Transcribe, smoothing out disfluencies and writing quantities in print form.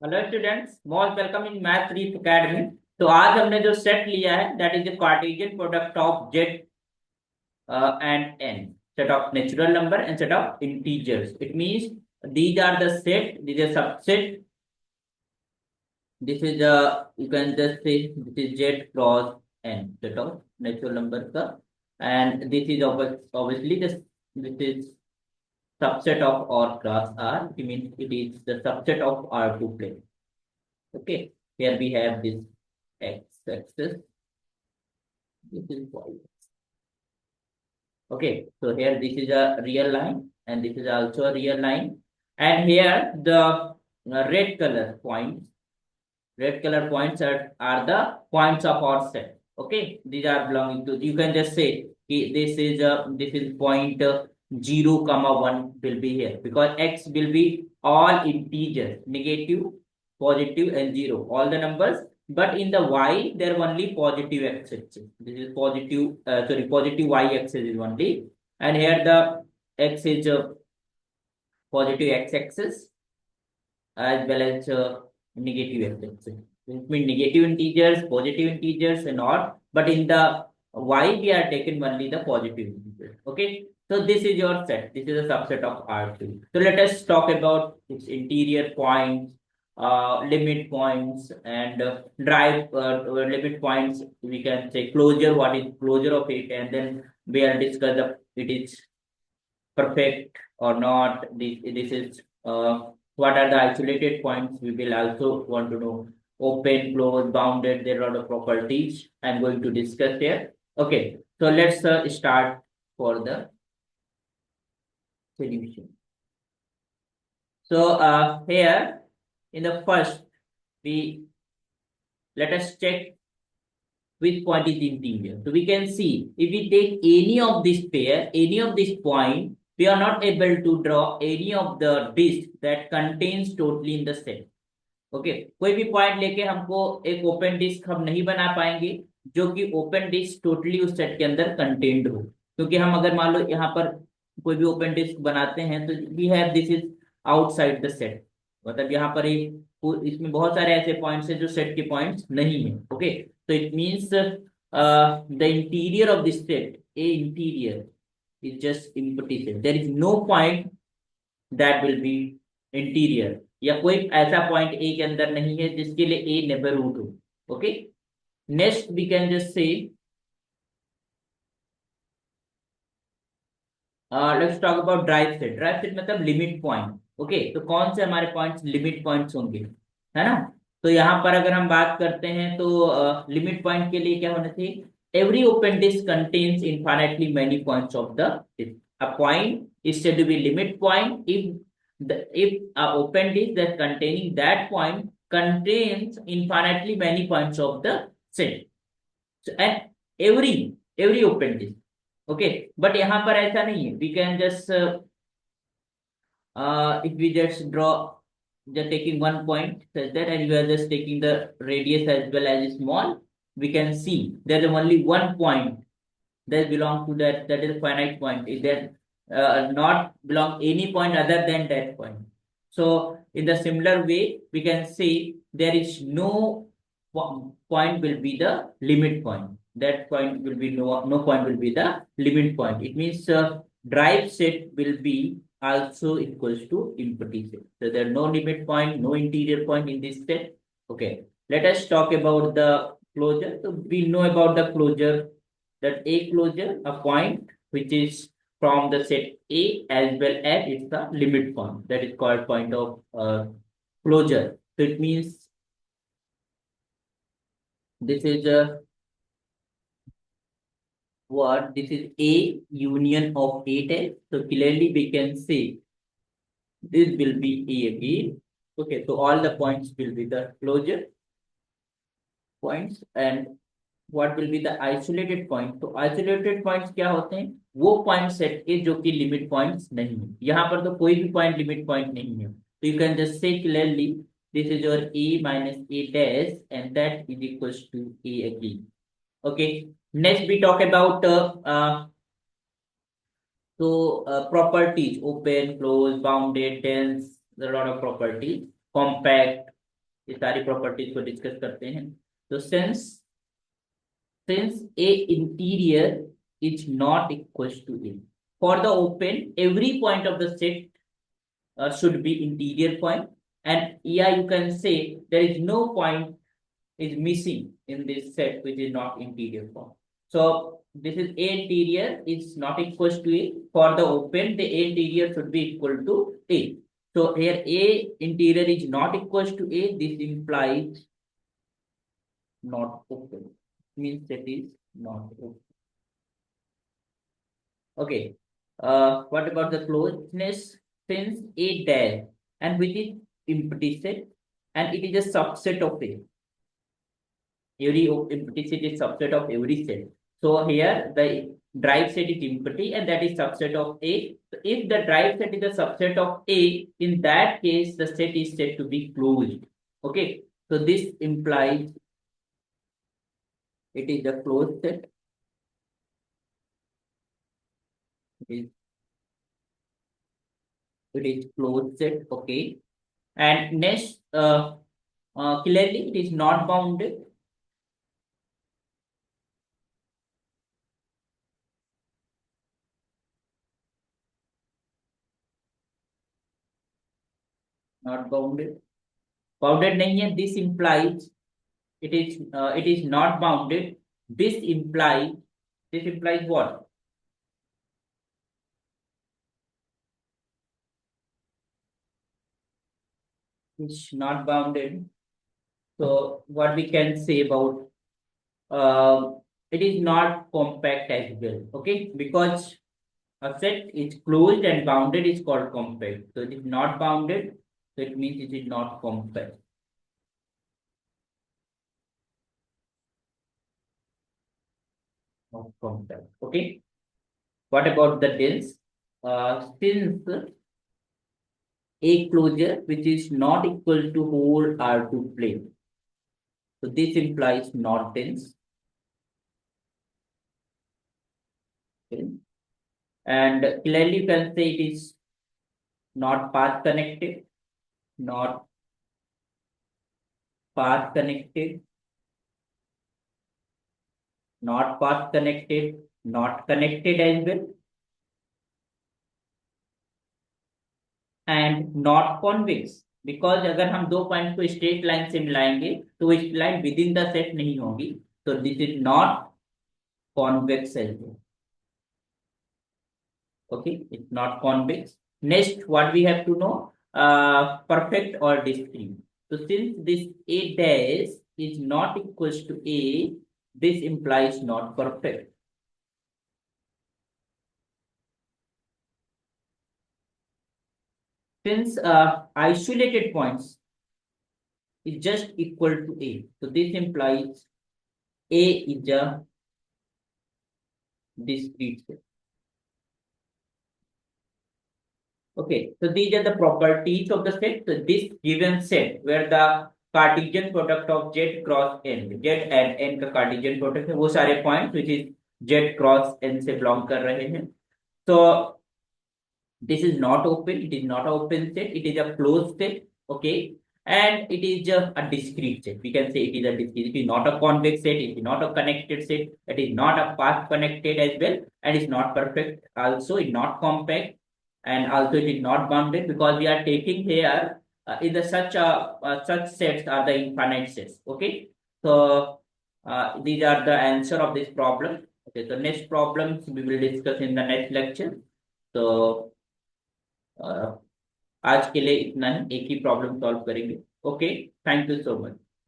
Hello students, most welcome in Math Reef Academy. तो आज हमने जो सेट लिया है that is the Cartesian product of Z and N, set of natural number and set of integers. It means these are the set, these are subset. This is you can just say this is z cross n, set of natural number का, and this is obviously this is subset of R cross R. It means it is the subset of R2 plane. Okay, here we have this x-axis, this is y. Okay, so here this is a real line and this is also a real line, and here the red color points are the points of our set. Okay, these are belonging to, you can just say this is point 0 comma 1 will be here because x will be all integers, negative, positive and 0, all the numbers. But in the y there are only positive x axis. This is positive, positive y axis is only, and here the x is positive x axis as well as negative x axis. It means negative integers, positive integers and all, but in the y we are taken only the positive integers. Okay, so this is your set, this is a subset of R2. So let us talk about its interior points, limit points and drive limit points. We can say closure, what is closure of it, and then we will discuss the it is perfect or not. This is what are the isolated points. We will also want to know open, close, bounded. There are a lot of properties I'm going to discuss here. Okay, so let's start for the solution. So here in the first, we let us check which point is interior. So we can see if we take any of this pair, any of this point, we are not able to draw any of the disk that contains totally in the set. Okay, कोई भी point लेके हमको एक open disc हम नहीं बना पाएंगे जो कि ओपन डिस्क टोटली उस सेट के अंदर कंटेन्ड हो, क्योंकि हम अगर मान लो यहाँ पर कोई भी ओपन डिस्क बनाते हैं तो we have this is outside the set, मतलब यहाँ पर एक इसमें बहुत सारे ऐसे पॉइंट्स हैं जो सेट के पॉइंट्स नहीं है. ओके, तो it means the interior of this set, A interior is just empty set. There is no point that will be interior, या कोई ऐसा पॉइंट ए के अंदर नहीं है जिसके लिए ए नेबरहुड हो. Okay, next we can just say let's talk about derived set. Derived set मतलब लिमिट पॉइंट. ओके, तो कौन से हमारे पॉइंट्स लिमिट पॉइंट्स होंगे, है ना. तो यहाँ पर अगर हम बात करते हैं तो लिमिट पॉइंट के लिए क्या होना चाहिए, every open disk contains infinitely many points of the disk. A point is said to be limit point if a open disk that containing that point contains infinitely many points of the set. So, and every open disk. Okay, but यहाँ पर ऐसा नहीं है. We can just if we just draw, just taking one point such that, and we are just taking the radius as well as small, we can see there is only one point that belong to that is a finite point. Is that not belong any point other than that point. So in the similar way we can say there is no point will be the limit point. That point will be no point will be the limit point. It means drive set will be also equals to empty set. So there are no limit point, no interior point in this set. Okay, let us talk about the closure. So we know about the closure, that a closure, a point which is from the set A as well as it's the limit point, that is called point of closure. So it means this is a what, this is A union of A test. So clearly we can say this will be A again. Okay, so all the points will be the closure points. And what will be the isolated point? तो isolated points क्या होते हैं, वो point set के जो कि limit points नहीं है. यहाँ पर तो कोई भी पॉइंट लिमिट पॉइंट नहीं है. तो यू कैन जस्ट से clearly this is your A minus A dash and that is equals to A again. Okay, next we talk about properties: open, close, bounded, dense. There are a lot of properties. Compact, ये सारी properties को discuss करते हैं। तो since A interior is not equals to A, for the open every point of the set should be interior point, and yeah, you can say there is no point is missing in this set which is not interior form. So this is A interior is not equals to A. For the open, the A interior should be equal to A. So here A interior is not equals to A. This implies not open. Means that is not open. Okay. What about the closeness? Since A dash and which is empty set and it is a subset of A. Every empty set is subset of every set. So here the drive set is empty and that is subset of A. So if the drive set is a subset of A, in that case the set is said to be closed. Okay. So this implies it is a closed set. It is closed set. Okay. And next, clearly it is not bounded. Not bounded. Bounded nahi hai. This implies it is not bounded. This implies what? It's not bounded. So what we can say about it is not compact as well. Okay, because a set is closed and bounded is called compact. So it is not bounded. So it means it is not compact. Not compact. Okay. What about the dense? Since a closure which is not equal to whole R2 plane. So this implies not dense. Okay. And clearly you can say it is not path connected, not path connected, not path connected, not connected as well, and not convex. Because अगर हम दो point को straight line से मिलाएंगे तो वो straight line within the set नहीं होगी, तो this is not convex as well. Okay, it's not convex. Next, what we have to know, perfect or discrete. So since this A dash is not equals to A, this implies not perfect. Since isolated points is just equal to A, so this implies A is a discrete set. Okay, so these are the properties of the set. So this given set where the Cartesian product of z cross n, z and n का Cartesian product है, वो सारे points which is z cross n से belong कर रहे हैं. So this is not open. It is not an open set. It is a closed set. Okay, and it is a discrete set. We can say it is a discrete. It is not a convex set. It is not a connected set. It is not a path connected as well, and it's not perfect. Also, it's not compact, and also it is not bounded because we are taking here in the such sets are the infinite sets. Okay, so these are the answer of this problem. Okay, so next problems we will discuss in the next lecture. So आज के लिए इतना ही, एक ही problem solve करेंगे. Okay, thank you so much.